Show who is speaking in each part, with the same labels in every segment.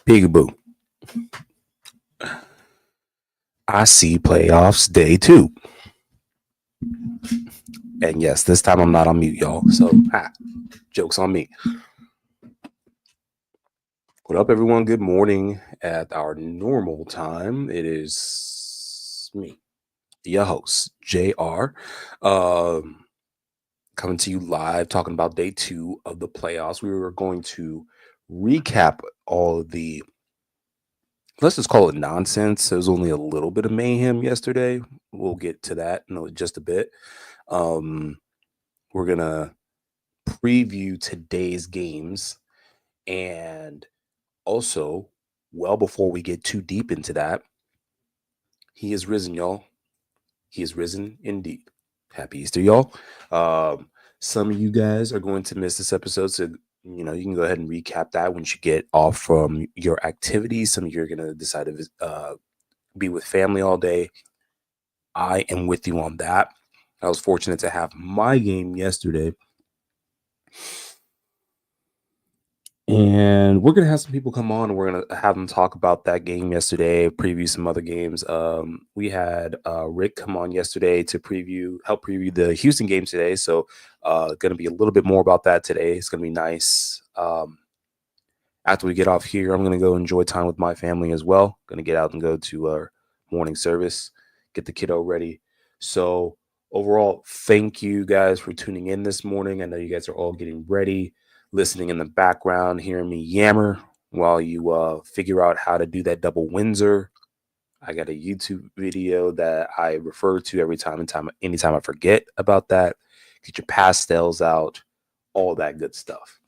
Speaker 1: Peekaboo. I see playoffs day 2. And yes, this time I'm not on mute, y'all. So, joke's on me. What up, everyone? Good morning at our normal time. It is me, your host, JR, coming to you live, talking about day 2 of the playoffs. We were going to recap all of the, let's just call it nonsense. There was only a little bit of mayhem yesterday. We'll get to that in just a bit. We're going to preview today's games, and also, well, before we get too deep into that, he is risen, y'all. He is risen indeed. Happy Easter, y'all. Some of you guys are going to miss this episode, so you can go ahead and recap that once you get off from your activities. Some of you are going to decide to be with family all day. I am with you on that. I was fortunate to have my game yesterday. And we're going to have some people come on, and we're going to have them talk about that game yesterday, preview some other games. We had Rick come on yesterday to help preview the Houston game today. So going to be a little bit more about that today. It's going to be nice. After we get off here, I'm going to go enjoy time with my family as well. Going to get out and go to our morning service, get the kiddo ready. So overall, thank you guys for tuning in this morning. I know you guys are all getting ready, listening in the background, hearing me yammer while you figure out how to do that double Windsor. I got a YouTube video that I refer to anytime I forget about that. Get your pastels out, all that good stuff.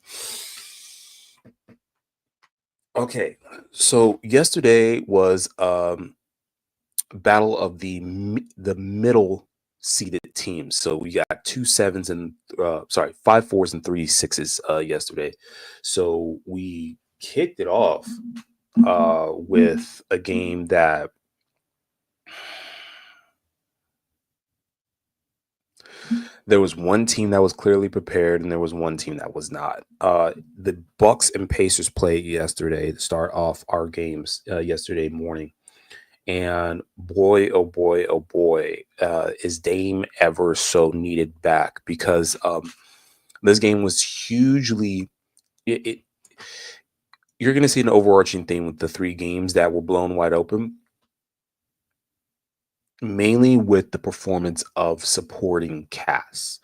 Speaker 1: Okay, so yesterday was battle of the middle seeded teams. So we got 2 7s and 5 4s and 3 6s yesterday. So we kicked it off with a game that there was one team that was clearly prepared and there was one team that was not. The Bucks and Pacers played yesterday to start off our games yesterday morning. And boy, oh boy, oh boy, is Dame ever so needed back, because this game was hugely you're going to see an overarching theme with the 3 games that were blown wide open, mainly with the performance of supporting casts.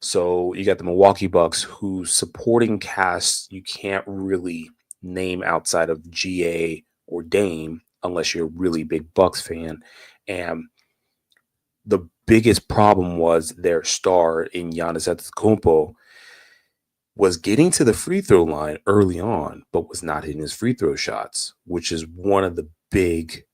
Speaker 1: So you got the Milwaukee Bucks, whose supporting cast you can't really name outside of GA or Dame, unless you're a really big Bucks fan. And the biggest problem was their star in Giannis Antetokounmpo was getting to the free throw line early on, but was not hitting his free throw shots, which is one of the big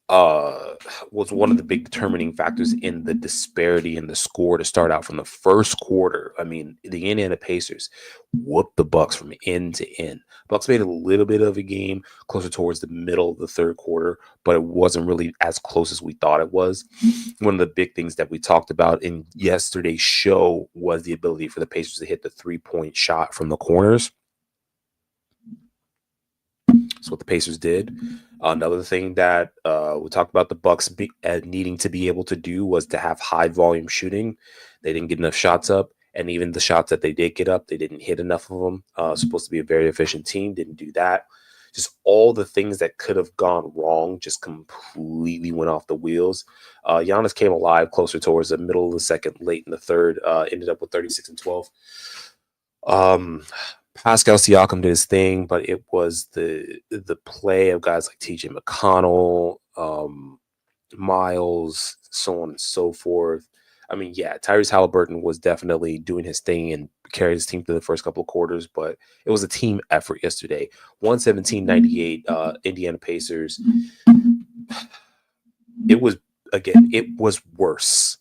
Speaker 1: determining factors in the disparity in the score to start out from the first quarter. I mean, the Indiana Pacers whooped the Bucks from end to end. Bucks made a little bit of a game closer towards the middle of the third quarter, but it wasn't really as close as we thought it was. One of the big things that we talked about in yesterday's show was the ability for the Pacers to hit the 3-point shot from the corners. That's what the Pacers did. Another thing that we talked about the Bucks needing to be able to do was to have high volume shooting. They didn't get enough shots up, And even the shots that they did get up, they didn't hit enough of them. Supposed to be a very efficient team, didn't do that. Just all the things that could have gone wrong just completely went off the wheels. Giannis came alive closer towards the middle of the second, late in the third, ended up with 36 and 12. Pascal Siakam did his thing, but it was the play of guys like TJ McConnell, Miles, so on and so forth. I mean, yeah, Tyrese Halliburton was definitely doing his thing and carried his team through the first couple of quarters, but it was a team effort yesterday. 117-98, Indiana Pacers. It was, again, it was worse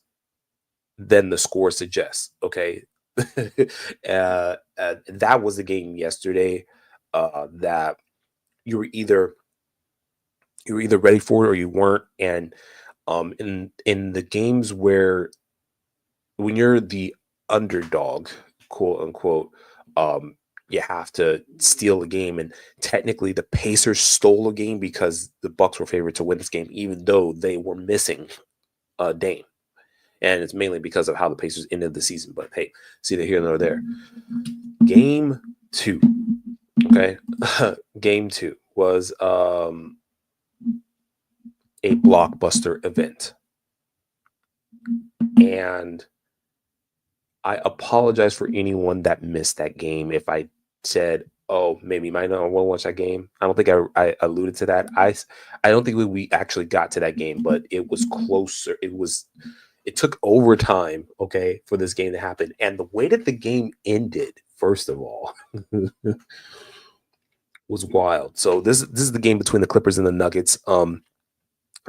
Speaker 1: than the score suggests, okay? That was the game yesterday that you were either ready for it or you weren't. And in the games where when you're the underdog, quote unquote, you have to steal a game. And technically, the Pacers stole a game because the Bucks were favored to win this game, even though they were missing Dame. And it's mainly because of how the Pacers ended the season. But hey, see neither here nor there. Game 2, okay, Game 2 was a blockbuster event, and I apologize for anyone that missed that game. If I said, "Oh, maybe you might not want to watch that game," I don't think I alluded to that. I don't think we actually got to that game, but it was closer. It took overtime, okay, for this game to happen, and the way that the game ended, first of all, was wild. So this is the game between the Clippers and the Nuggets.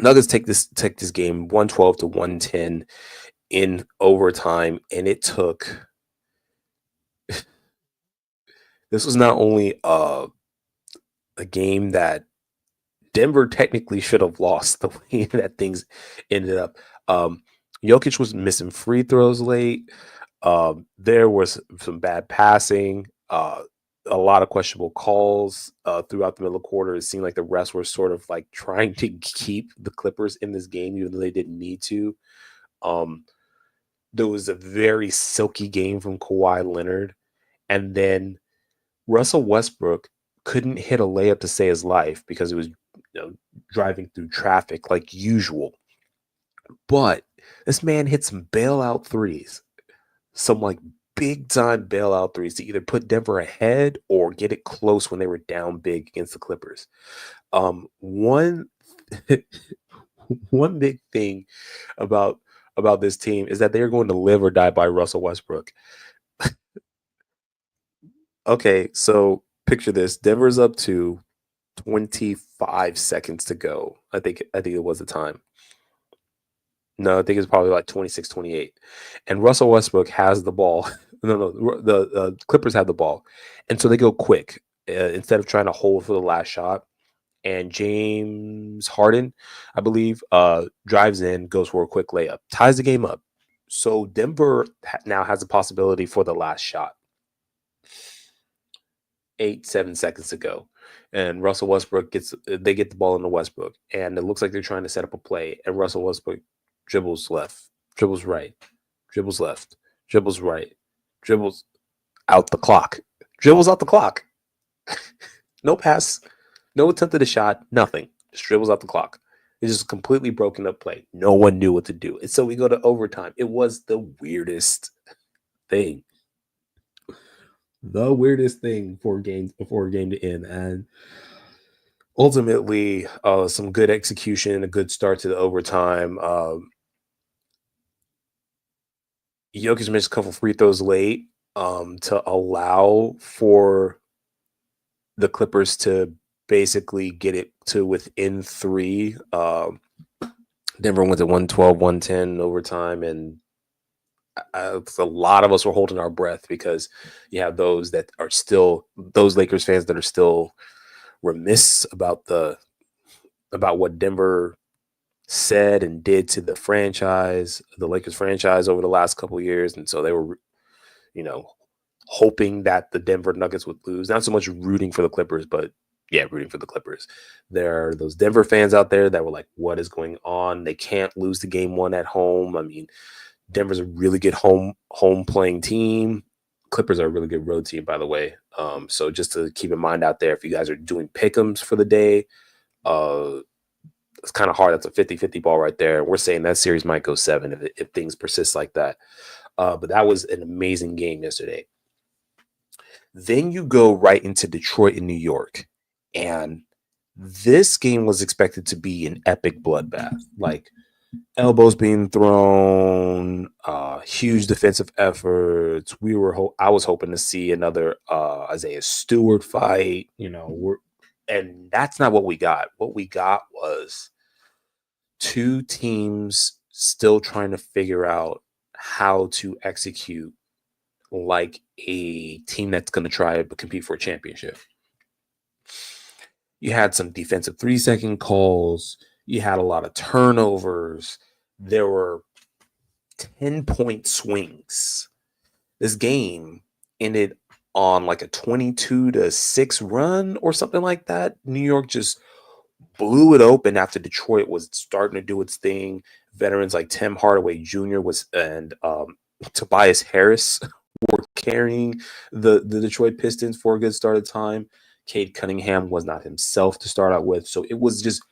Speaker 1: Nuggets take this game 112 to 110 in overtime, and it took. This was not only a game that Denver technically should have lost the way that things ended up. Jokic was missing free throws late. There was some bad passing, a lot of questionable calls throughout the middle of the quarter. It seemed like the refs were sort of like trying to keep the Clippers in this game, even though they didn't need to. There was a very silky game from Kawhi Leonard. And then Russell Westbrook couldn't hit a layup to save his life because it was driving through traffic like usual. But this man hit some bailout threes, some like big time bailout threes to either put Denver ahead or get it close when they were down big against the Clippers. One one big thing about this team is that they're going to live or die by Russell Westbrook. Okay, so picture this. Denver's up to 25 seconds to go. I think it was the time. No, I think it's probably like 26, 28. And Russell Westbrook has the ball. No, the Clippers have the ball. And so they go quick instead of trying to hold for the last shot. And James Harden, I believe, drives in, goes for a quick layup, ties the game up. So Denver now has a possibility for the last shot. 7 seconds to go. And Russell Westbrook they get the ball into Westbrook. And it looks like they're trying to set up a play. And Russell Westbrook dribbles left, dribbles right, dribbles left, dribbles right, dribbles out the clock, dribbles out the clock. No pass, no attempt at a shot, nothing. Just dribbles out the clock. It's just a completely broken up play. No one knew what to do. And so we go to overtime. It was the weirdest thing. The weirdest thing for games before a game to end. And ultimately, some good execution, a good start to the overtime. Jokic missed a couple free throws late to allow for the Clippers to basically get it to within 3. Denver went to 112, 110 overtime, and a lot of us were holding our breath because you have those Lakers fans that are still remiss about what Denver said and did to the Lakers franchise over the last couple of years. And so they were, hoping that the Denver Nuggets would lose. Not so much rooting for the Clippers, but yeah, rooting for the Clippers. There are those Denver fans out there that were like, what is going on? They can't lose the game 1 at home. I mean, Denver's a really good home playing team. Clippers are a really good road team, by the way. So just to keep in mind out there, if you guys are doing pick'ems for the day, it's kind of hard. That's a 50-50 ball right there. We're saying that series might go 7 if things persist like that. But that was an amazing game yesterday. Then you go right into Detroit and New York. And this game was expected to be an epic bloodbath. Like elbows being thrown, huge defensive efforts. I was hoping to see another Isaiah Stewart fight. And that's not what we got. What we got was two teams still trying to figure out how to execute like a team that's going to try to compete for a championship. You had some defensive 3-second calls. You had a lot of turnovers. There were 10-point swings. This game ended on like a 22-6 run or something like that. New York just blew it open after Detroit was starting to do its thing. Veterans like Tim Hardaway Jr. and Tobias Harris were carrying the Detroit Pistons for a good start of time. Cade Cunningham was not himself to start out with. So it was just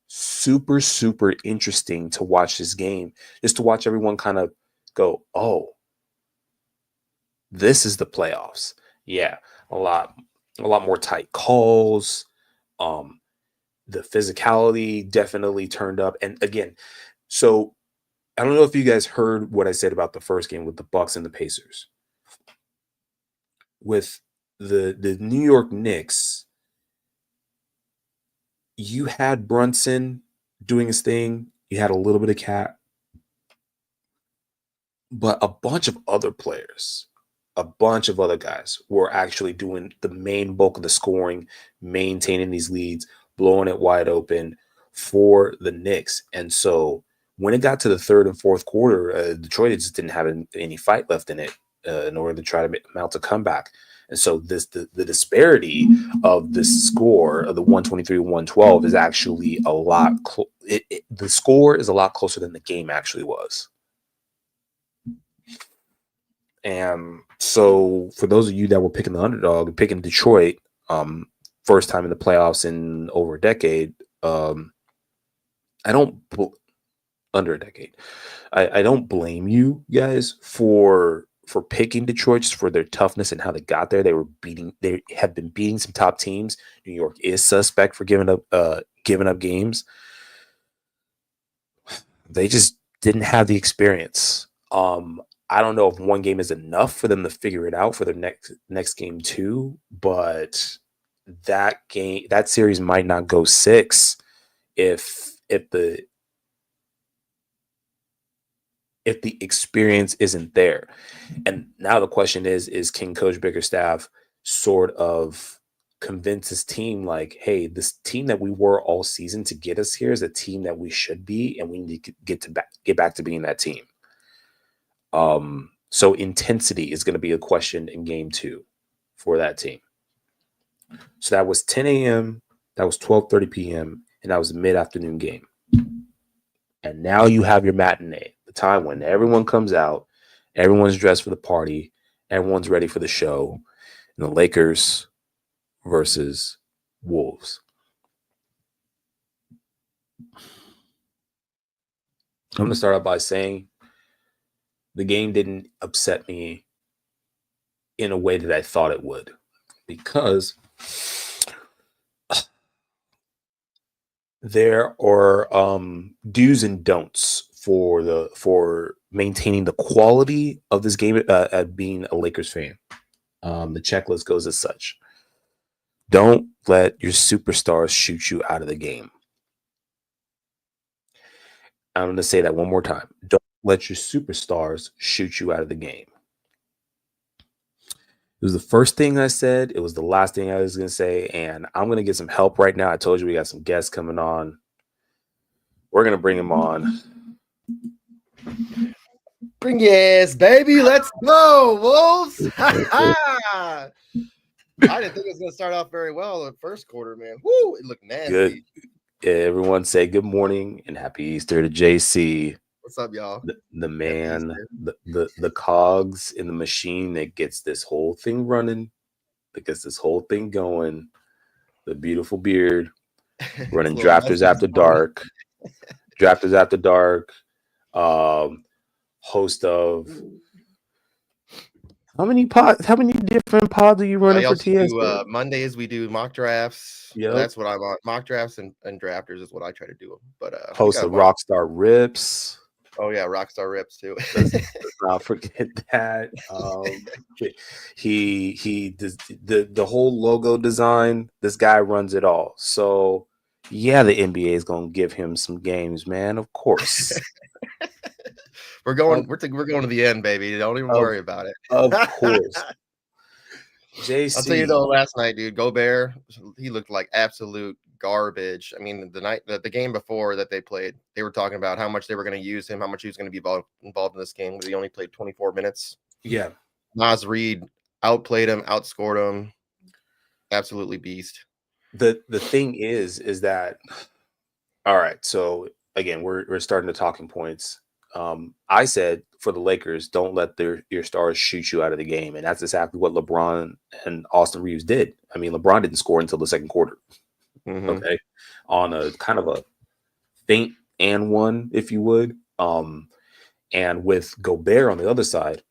Speaker 1: super, super interesting to watch this game, just to watch everyone kind of go, oh, this is the playoffs. Yeah, a lot more tight calls. The physicality definitely turned up. And again, so I don't know if you guys heard what I said about the first game with the Bucks and the Pacers. With the New York Knicks, you had Brunson doing his thing. You had a little bit of Cat, but a bunch of other players, a bunch of other guys were actually doing the main bulk of the scoring, maintaining these leads, blowing it wide open for the Knicks. And so when it got to the third and fourth quarter, Detroit just didn't have any fight left in it in order to try to mount a comeback. And so the disparity of the score of the 123-112 is actually a lot. The score is a lot closer than the game actually was. And so for those of you that were picking the underdog, picking Detroit, first time in the playoffs in over a decade, under a decade. I don't blame you guys for picking Detroit just for their toughness and how they got there. They have been beating some top teams. New York is suspect for giving up games. They just didn't have the experience. I don't know if one game is enough for them to figure it out for their next game too, but that series might not go 6 if the experience isn't there. And now the question is can Coach Bickerstaff sort of convince his team like, hey, this team that we were all season to get us here is a team that we should be, and we need to get back to being that team. So intensity is going to be a question in game 2 for that team. So that was 10 a.m., that was 12:30 p.m., and that was a mid-afternoon game. And now you have your matinee, the time when everyone comes out, everyone's dressed for the party, everyone's ready for the show, and the Lakers versus Wolves. I'm going to start out by saying the game didn't upset me in a way that I thought it would, because there are do's and don'ts for maintaining the quality of this game at being a Lakers fan. The checklist goes as such: don't let your superstars shoot you out of the game. I'm going to say that one more time: don't let your superstars shoot you out of the game. It was the first thing I said. It was the last thing I was going to say. And I'm going to get some help right now. I told you we got some guests coming on. We're going to bring them on.
Speaker 2: Bring yes, baby. Let's go, Wolves. I didn't think it was going to start off very well in the first quarter, man. Woo, it looked nasty.
Speaker 1: Good. Yeah, everyone say good morning and happy Easter to JC.
Speaker 2: What's up, y'all?
Speaker 1: The
Speaker 2: FT's
Speaker 1: man, the cogs in the machine that gets this whole thing running, that gets this whole thing going. The beautiful beard,
Speaker 2: here. It's a
Speaker 1: running
Speaker 2: little messy
Speaker 1: drafters
Speaker 2: this
Speaker 1: after
Speaker 2: morning.
Speaker 1: dark, drafters after dark. Host of how many different pods are you running
Speaker 2: I
Speaker 1: for
Speaker 2: also do
Speaker 1: TSA?
Speaker 2: Mondays. We do mock drafts.
Speaker 1: Yep.
Speaker 2: That's what I'm on. Mock drafts and drafters is what I try to do. But we
Speaker 1: Host
Speaker 2: got a
Speaker 1: of
Speaker 2: bunch.
Speaker 1: Rockstar Rips.
Speaker 2: Oh yeah, Rockstar Rips too.
Speaker 1: Let's not forget that. He does the whole logo design. This guy runs it all. So yeah, the NBA is gonna give him some games, man. Of course.
Speaker 2: We're going to the end, baby. Don't even
Speaker 1: Of
Speaker 2: worry about it.
Speaker 1: of course.
Speaker 2: I'll tell you
Speaker 1: JC.
Speaker 2: though, last night, dude, Gobert, he looked like absolute garbage. I mean, the game before that they played, they were talking about how much they were going to use him, how much he was going to be involved in this game. He only played 24 minutes.
Speaker 1: Yeah.
Speaker 2: Nas Reed outplayed him, outscored him. Absolutely beast.
Speaker 1: The thing is that all right, so again, we're starting to talking points. I said for the Lakers, don't let your stars shoot you out of the game, and that's exactly what LeBron and Austin Reeves did. I mean, LeBron didn't score until the second quarter. Okay, on a kind of a feint and one, if you would. And with Gobert on the other side,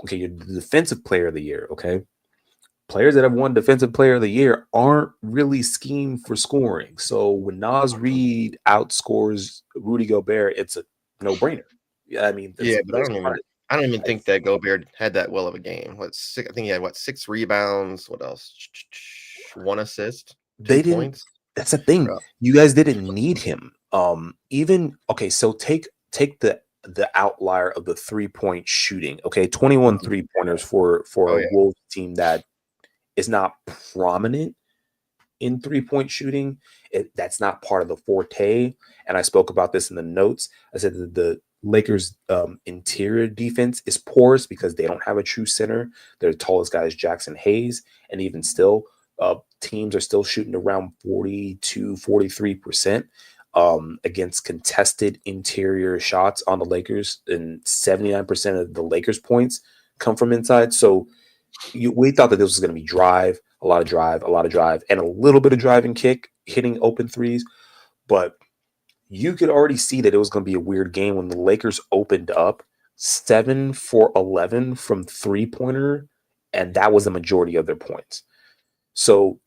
Speaker 1: okay, you're the defensive player of the year. Okay, players that have won defensive player of the year aren't really schemed for scoring. So when Nas Reed outscores Rudy Gobert, it's a no-brainer. Yeah, I mean,
Speaker 2: Yeah, but
Speaker 1: there's
Speaker 2: I don't even think that Gobert had that well of a game. I think he had 6 rebounds. What else? 1 assist, 2
Speaker 1: they didn't.
Speaker 2: points.
Speaker 1: That's the thing.
Speaker 2: Bro.
Speaker 1: You guys didn't need him. Even okay. So take the outlier of the 3-point shooting. Okay, 21 3-pointers for
Speaker 2: Oh
Speaker 1: a
Speaker 2: yeah.
Speaker 1: Wolves team that is not prominent in 3-point shooting. That's not part of the forte. And I spoke about this in the notes. I said that the Lakers' interior defense is porous because they don't have a true center. Their tallest guy is Jackson Hayes. And even still, teams are still shooting around 42-43% against contested interior shots on the Lakers. And 79% of the Lakers' points come from inside. So we thought that this was going to be a lot of drive, and a little bit of drive and kick, hitting open threes. But you could already see that it was going to be a weird game when the Lakers opened up 7 for 11 from 3-pointer, and that was the majority of their points. So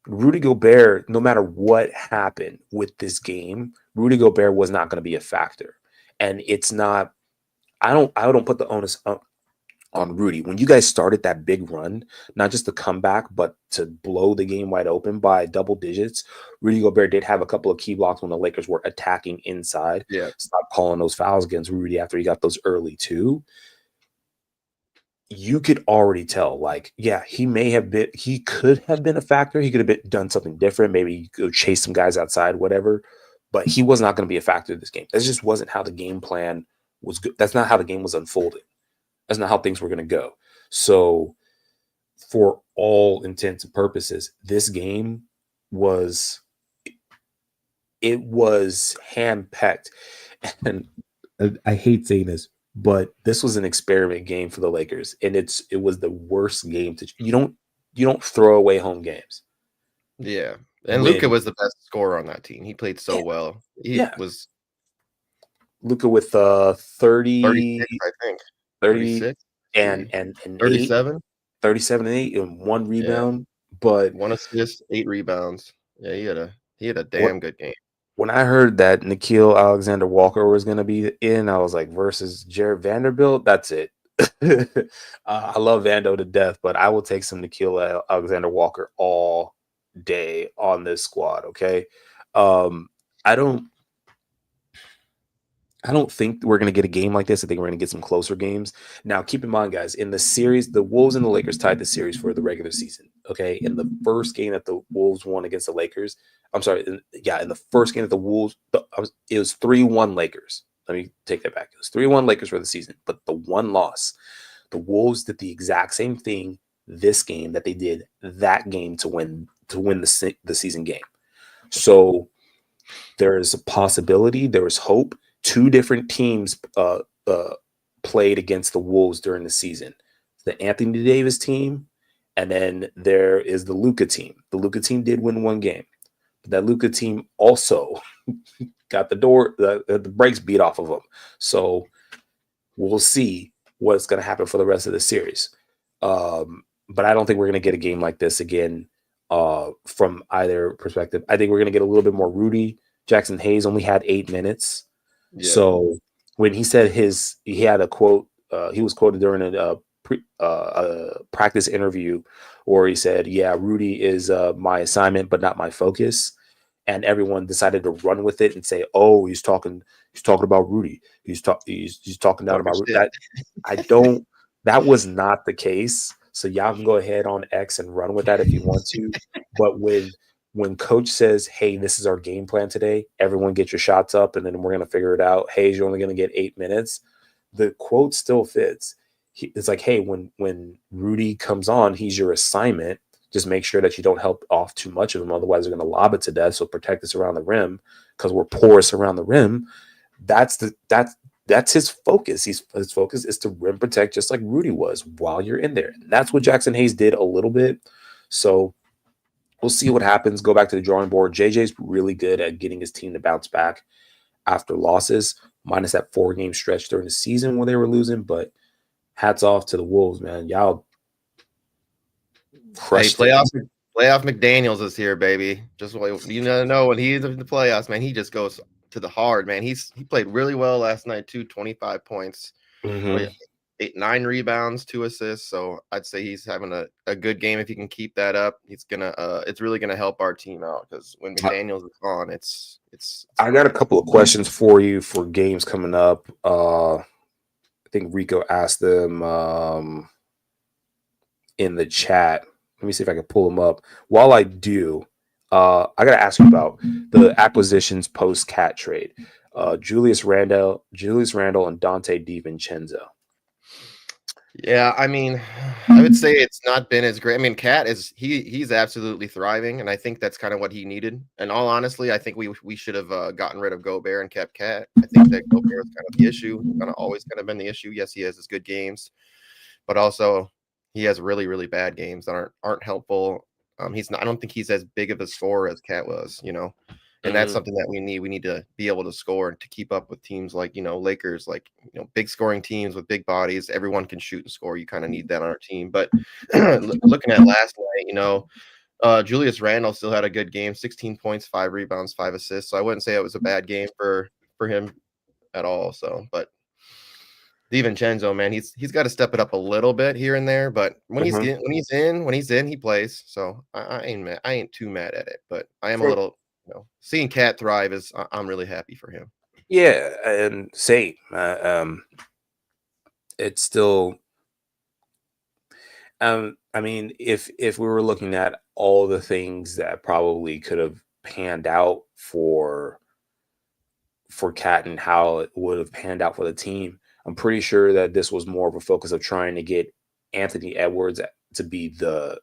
Speaker 1: Rudy Gobert, no matter what happened with this game, Rudy Gobert was not going to be a factor. And it's not, I don't put the onus on Rudy. When you guys started that big run, not just to come back, but to blow the game wide open by double digits, Rudy Gobert did have a couple of key blocks when the Lakers were attacking inside.
Speaker 2: Yeah.
Speaker 1: Stop calling those fouls against Rudy after he got those early too. You could already tell, like, yeah, he could have been a factor. He could have done something different, maybe go chase some guys outside, whatever. But he was not going to be a factor in this game. That just wasn't how the game plan was. That's not how the game was unfolding. That's not how things were going to go. So, for all intents and purposes, this game was hand-packed. And I hate saying this, but this was an experiment game for the Lakers, and it was the worst game you don't throw away home games.
Speaker 2: Yeah. And Luka was the best scorer on that team. He played so well. He was
Speaker 1: Luka with 30,
Speaker 2: 36, I think.
Speaker 1: 30 and
Speaker 2: 37.
Speaker 1: 37 and 8 and 1 rebound, but
Speaker 2: 1 assist, 8 rebounds. Yeah, he had a damn good game.
Speaker 1: When I heard that Nickeil Alexander-Walker was going to be in, I was like, versus Jared Vanderbilt, that's it. I love Vando to death, but I will take some Nickeil Alexander-Walker all day on this squad. Okay, I don't think we're going to get a game like this. I think we're going to get some closer games. Now, keep in mind, guys, in the series, the Wolves and the Lakers tied the series for the regular season. Okay, in the first game that the Wolves won against the Lakers, in the first game that the Wolves, it was 3-1 Lakers. Let me take that back. It was 3-1 Lakers for the season, but the one loss, the Wolves did the exact same thing this game that they did that game to win the season game. So there is a possibility, there is hope. two different teams played against the Wolves during the season. The Anthony Davis team, and then there is the Luka team. The Luka team did win one game, but that Luka team also got the brakes beat off of them. So we'll see what's going to happen for the rest of the series. But I don't think we're going to get a game like this again from either perspective. I think we're going to get a little bit more Rudy. Jackson Hayes only had 8 minutes.
Speaker 2: Yeah.
Speaker 1: So when he said he had a quote, he was quoted during a practice interview where he said, "Yeah, Rudy is my assignment, but not my focus." And everyone decided to run with it and say, "Oh, he's talking about Rudy. He's talking down
Speaker 2: Talking
Speaker 1: about Rudy."
Speaker 2: shit.
Speaker 1: I don't. That was not the case. So y'all can go ahead on X and run with that if you want to. But when coach says, "Hey, this is our game plan today. Everyone get your shots up, and then we're gonna figure it out. Hey, you're only gonna get 8 minutes." The quote still fits. It's like, "Hey, when Rudy comes on, he's your assignment. Just make sure that you don't help off too much of him. Otherwise, they're going to lob it to death. So protect us around the rim because we're porous around the rim." That's his focus. His focus is to rim protect just like Rudy was while you're in there. And that's what Jackson Hayes did a little bit. So we'll see what happens. Go back to the drawing board. JJ's really good at getting his team to bounce back after losses, minus that 4-game stretch during the season when they were losing. But hats off to the Wolves, man. Y'all crushed it.
Speaker 2: Playoff McDaniels is here, baby. Just you know when he's in the playoffs, man, he just goes to the hard, man. He played really well last night too. 25 points,
Speaker 1: Mm-hmm.
Speaker 2: 9 rebounds, 2 assists. So I'd say he's having a good game. If he can keep that up, it's really gonna help our team out because when McDaniels is on, it's
Speaker 1: I got a couple of questions for you for games coming up. I think Rico asked them in the chat. Let me see if I can pull them up. While I do, I got to ask you about the acquisitions post Cat trade. Julius Randle, and Dante DiVincenzo.
Speaker 2: Yeah, I mean, I would say it's not been as great. I mean, Cat he's absolutely thriving, and I think that's kind of what he needed. And all honestly, I think we should have gotten rid of Gobert and kept Cat. I think that Gobert is kind of the issue, kind of always kind of been the issue. Yes, he has his good games, but also he has really really bad games that aren't helpful. He's not. I don't think he's as big of a scorer as Cat was, and that's something that we need. We need to be able to score to keep up with teams like, Lakers, like, big scoring teams with big bodies. Everyone can shoot and score. You kind of need that on our team. But looking at last night, Julius Randle still had a good game, 16 points, 5 rebounds, 5 assists. So I wouldn't say it was a bad game for him at all. So, but DiVincenzo, man, he's got to step it up a little bit here and there, but when he's in, he plays. So I ain't too mad at it, but I am a little, seeing Cat thrive I'm really happy for him.
Speaker 1: Yeah, and same. It's still. I mean, if we were looking at all the things that probably could have panned out for Cat and how it would have panned out for the team, I'm pretty sure that this was more of a focus of trying to get Anthony Edwards to be the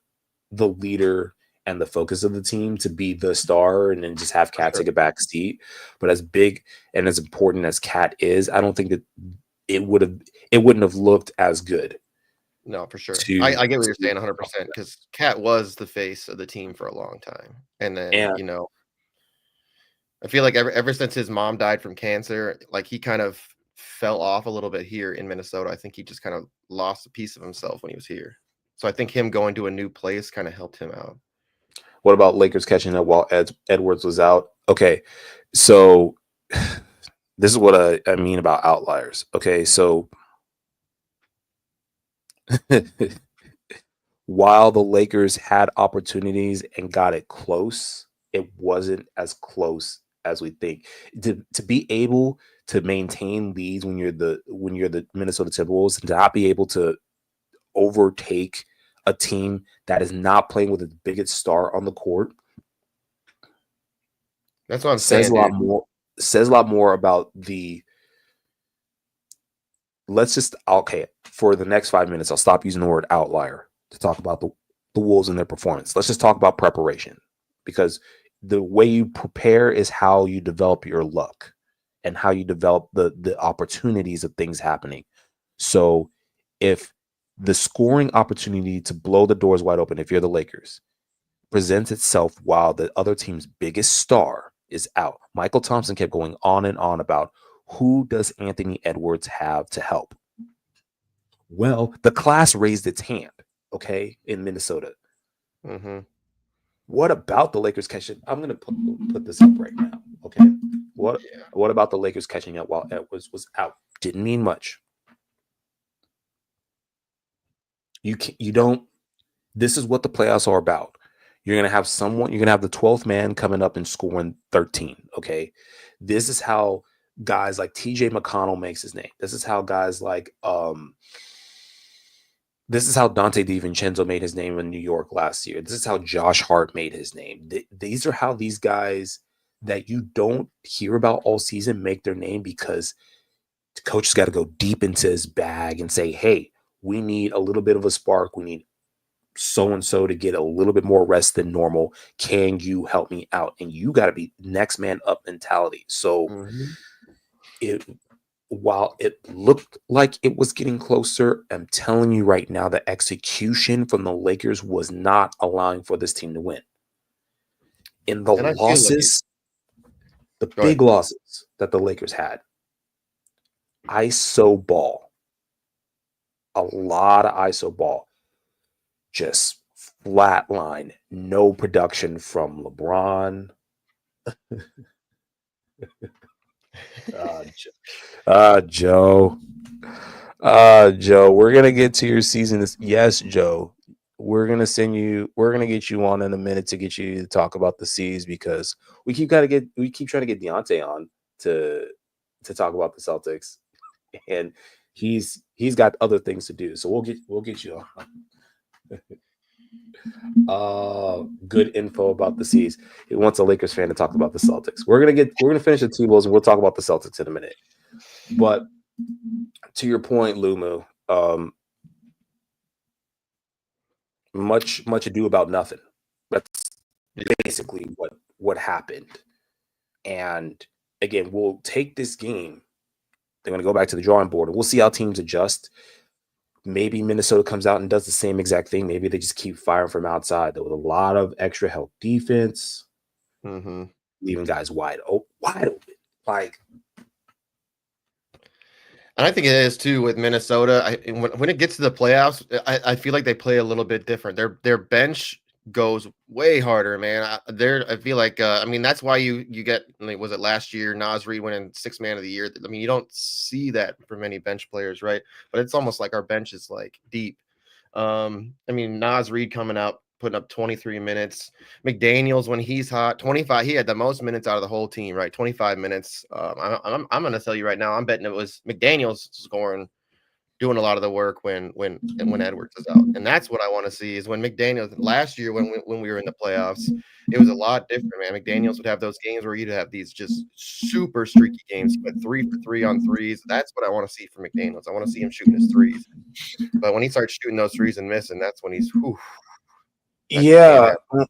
Speaker 1: leader and the focus of the team, to be the star, and then just have Cat take a back seat. But as big and as important as Cat is, I don't think that it wouldn't have looked as good.
Speaker 2: No, for sure. I get what you're saying 100%, because Cat was the face of the team for a long time. And then, I feel like ever since his mom died from cancer, like he kind of fell off a little bit here in Minnesota. I think he just kind of lost a piece of himself when he was here. So I think him going to a new place kind of helped him out.
Speaker 1: What about Lakers catching up while Edwards was out? Okay, so this is what I mean about outliers. Okay, so while the Lakers had opportunities and got it close, it wasn't as close as we think. To be able to maintain leads when you're the Minnesota Timberwolves, and to not be able to overtake a team that is not playing with its biggest star on the court,
Speaker 2: that's what I'm saying.
Speaker 1: Says a lot more about the. For the next 5 minutes, I'll stop using the word outlier to talk about the Wolves and their performance. Let's just talk about preparation, because the way you prepare is how you develop your luck. and how you develop the opportunities of things happening. So if the scoring opportunity to blow the doors wide open, if you're the Lakers, presents itself while the other team's biggest star is out. Michael Thompson kept going on and on about who does Anthony Edwards have to help. Well, the class raised its hand, okay, in Minnesota.
Speaker 2: Mm-hmm.
Speaker 1: What about the Lakers catching? I'm gonna put this up right now. Okay. What
Speaker 2: Yeah.
Speaker 1: what about the Lakers catching up while Edwards was out? Didn't mean much. You don't. This is what the playoffs are about. You're gonna have someone. You're gonna have the 12th man coming up and scoring 13. Okay. This is how guys like T.J. McConnell makes his name. This is how guys like This is how Dante DiVincenzo made his name in New York last year. This is how Josh Hart made his name. These are how these guys that you don't hear about all season make their name, because the coach has got to go deep into his bag and say, hey, we need a little bit of a spark. We need so and so to get a little bit more rest than normal. Can you help me out? And you got to be next man up mentality. So
Speaker 2: Mm-hmm.
Speaker 1: while it looked like it was getting closer, I'm telling you right now, the execution from the Lakers was not allowing for this team to win. In the
Speaker 2: And I feel like
Speaker 1: losses, the
Speaker 2: go ahead.
Speaker 1: big losses that the Lakers had, ISO ball, a lot of ISO ball, just flatline, no production from LeBron. Joe. Joe, we're gonna get to your season. Yes, Joe. We're gonna get you on in a minute to get you to talk about the C's, because we keep trying to get Deontay on to talk about the Celtics, and he's got other things to do. So we'll get you on. Good info about the C's. He wants a Lakers fan to talk about the Celtics. We're gonna finish the T-Bulls and we'll talk about the Celtics in a minute. But to your point, Lumu, much ado about nothing. That's basically what happened. And again, we'll take this game. They're going to go back to the drawing board, and we'll see how teams adjust. Maybe Minnesota comes out and does the same exact thing. Maybe they just keep firing from outside. There was a lot of extra help defense,
Speaker 2: Mm-hmm.
Speaker 1: leaving guys wide open. Like,
Speaker 2: And I think it is too with Minnesota. When it gets to the playoffs, I feel like they play a little bit different. Their bench goes way harder, man. I feel like I mean that's why you get, like, was it last year Nas Reed winning sixth man of the year? I mean, you don't see that for many bench players, right? But it's almost like our bench is like deep. I mean, Nas Reed coming out, putting up 23 minutes. McDaniels, when he's hot, 25. He had the most minutes out of the whole team, right? 25 minutes. I'm going to tell you right now, I'm betting it was McDaniels scoring, doing a lot of the work when Edwards is out, and that's what I want to see. Is when McDaniels last year when we were in the playoffs, it was a lot different, man. McDaniels would have those games where you'd have these just super streaky games. He went 3 for 3 on threes. That's what I want to see from McDaniels. I want to see him shooting his threes. But when he starts shooting those threes and missing, that's when he's, whew, that just can't
Speaker 1: yeah.
Speaker 2: happen.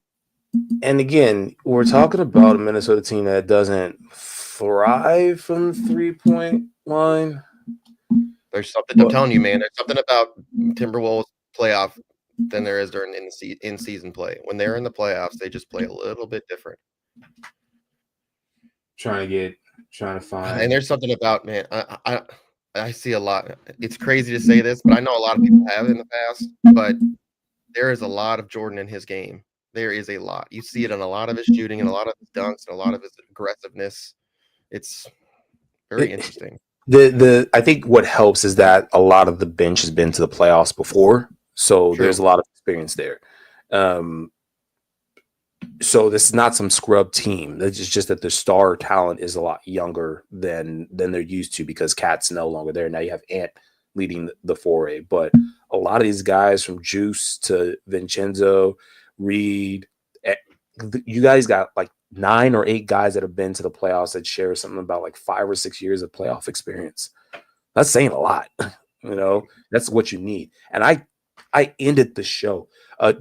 Speaker 1: And again, we're talking about a Minnesota team that doesn't thrive from the 3-point line.
Speaker 2: There's something, I'm telling you, man. There's something about Timberwolves playoff than there is during in season play. When they're in the playoffs, they just play a little bit different.
Speaker 1: Trying to find.
Speaker 2: And there's something about, man. I see a lot. It's crazy to say this, but I know a lot of people have in the past. But there is a lot of Jordan in his game. There is a lot. You see it in a lot of his shooting and a lot of his dunks and a lot of his aggressiveness. It's very interesting.
Speaker 1: I think what helps is that a lot of the bench has been to the playoffs before, so
Speaker 2: True.
Speaker 1: there's a lot of experience there. So this is not some scrub team. It's just that the star talent is a lot younger than they're used to, because Cat's no longer there. Now you have Ant leading the foray, but a lot of these guys from Juice to Vincenzo, Reed, you guys got like 9 or 8 guys that have been to the playoffs that share something about like 5 or 6 years of playoff experience. That's saying a lot. That's what you need. And I ended the show.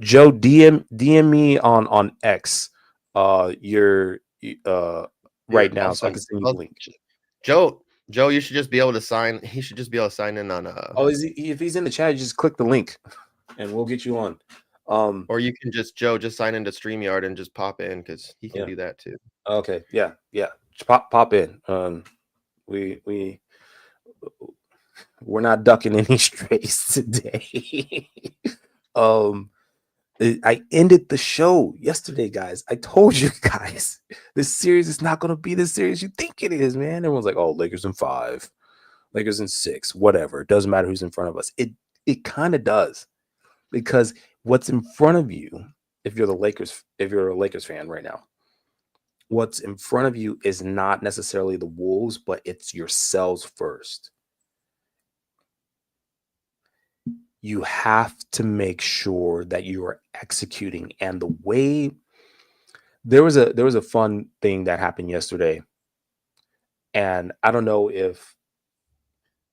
Speaker 1: Joe, DM me on X. You're
Speaker 2: Here,
Speaker 1: right now, so I can send you the link.
Speaker 2: Joe, you should just be able to sign. He should just be able to sign in on
Speaker 1: Oh, is he? If he's in the chat, just click the link, and we'll get you on.
Speaker 2: or you can just just sign into StreamYard and just pop in because he can
Speaker 1: Yeah.
Speaker 2: do that too.
Speaker 1: Okay. Yeah. Just pop in. We we're not ducking any strays today. um, I ended the show yesterday, guys. I told you guys this series is not going to be the series you think it is, man. Everyone's like, "Oh, Lakers in 5, Lakers in 6, whatever." It doesn't matter who's in front of us. It kind of does, because what's in front of you, if you're a Lakers fan right now, what's in front of you is not necessarily the Wolves, but it's yourselves first. You have to make sure that you are executing. And the way there was a fun thing that happened yesterday, and I don't know if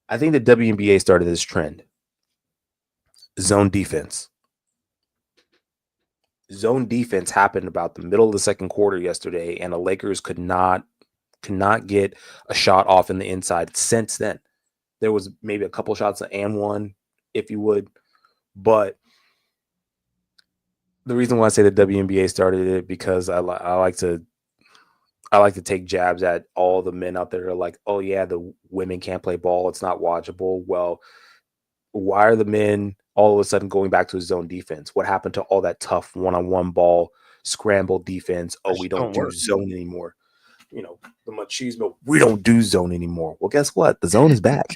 Speaker 1: I think the WNBA started this trend. Zone defense. Zone defense happened about the middle of the second quarter yesterday, and the Lakers could not get a shot off in the inside. Since then, there was maybe a couple shots and one, if you would, but the reason why I say the WNBA started it, because I like to take jabs at all the men out there are like, oh yeah, the women can't play ball, it's not watchable. Well, why are the men all of a sudden going back to a zone defense? What happened to all that tough one-on-one ball scramble defense? Oh,
Speaker 2: That
Speaker 1: we
Speaker 2: just
Speaker 1: don't
Speaker 2: don't
Speaker 1: do
Speaker 2: work.
Speaker 1: zone anymore. The machismo, we don't do zone anymore. Well, guess what? The zone is back.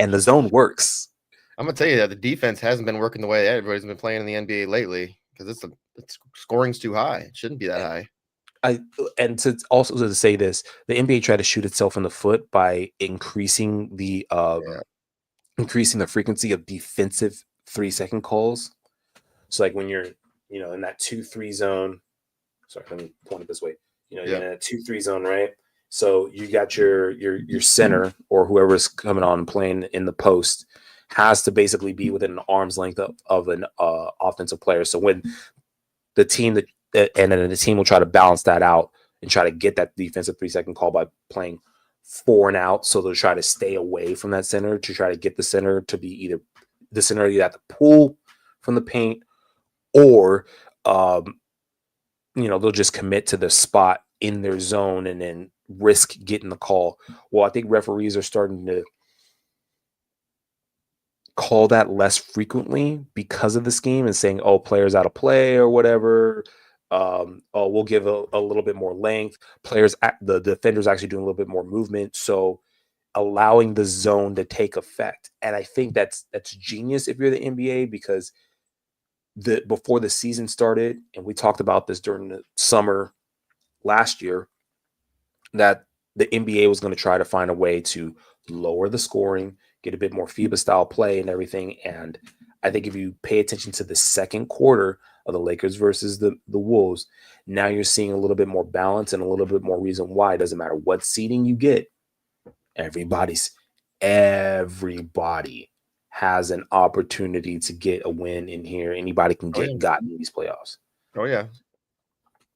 Speaker 1: And the zone works.
Speaker 2: I'm gonna tell you that the defense hasn't been working the way everybody's been playing in the NBA lately because it's scoring's too high. It shouldn't be that high.
Speaker 1: To say this, the NBA tried to shoot itself in the foot by increasing the
Speaker 2: Yeah.
Speaker 1: frequency of defensive 3-second calls. So like when you're, in that 2-3 zone. Sorry, let me point it this way. You're in a 2-3 zone, right? So you got your center or whoever's coming on and playing in the post has to basically be within an arm's length of an offensive player. So when the team and then the team will try to balance that out and try to get that defensive 3-second call by playing 4 and out. So they'll try to stay away from that center to try to get the center to be either the center you have to pull from the paint, or they'll just commit to the spot in their zone and then risk getting the call. Well, I think referees are starting to call that less frequently because of the scheme and saying, oh, players out of play or whatever. We'll give a little bit more length. The defender's actually doing a little bit more movement. So allowing the zone to take effect. And I think that's genius if you're the NBA, because before the season started, and we talked about this during the summer last year, that the NBA was going to try to find a way to lower the scoring, get a bit more FIBA style play and everything. And I think if you pay attention to the second quarter of the Lakers versus the Wolves, now you're seeing a little bit more balance and a little bit more reason why it doesn't matter what seeding you get. Everybody has an opportunity to get a win in here. Anybody can get gotten in these playoffs.
Speaker 2: Oh yeah.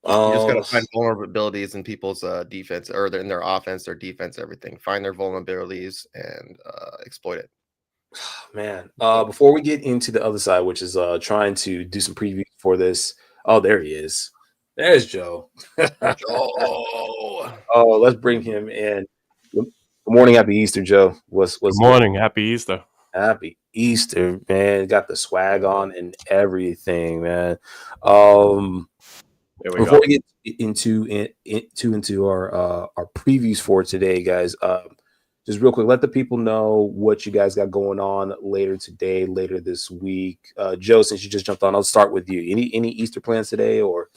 Speaker 2: You just got to find vulnerabilities in people's defense, or in their offense, their defense, everything. Find their vulnerabilities and exploit it.
Speaker 1: Man, before we get into the other side, which is trying to do some previews for this. Oh, there he is. There's Joe.
Speaker 2: Joe.
Speaker 1: Oh, let's bring him in. Good morning, happy Easter, Joe. What's
Speaker 3: good morning, happy Easter.
Speaker 1: Happy Easter, man. Got the swag on and everything, man. Before we get into our previews for today, guys, just real quick, let the people know what you guys got going on later today, later this week. Joe, since you just jumped on, I'll start with you. Any Easter plans today, or?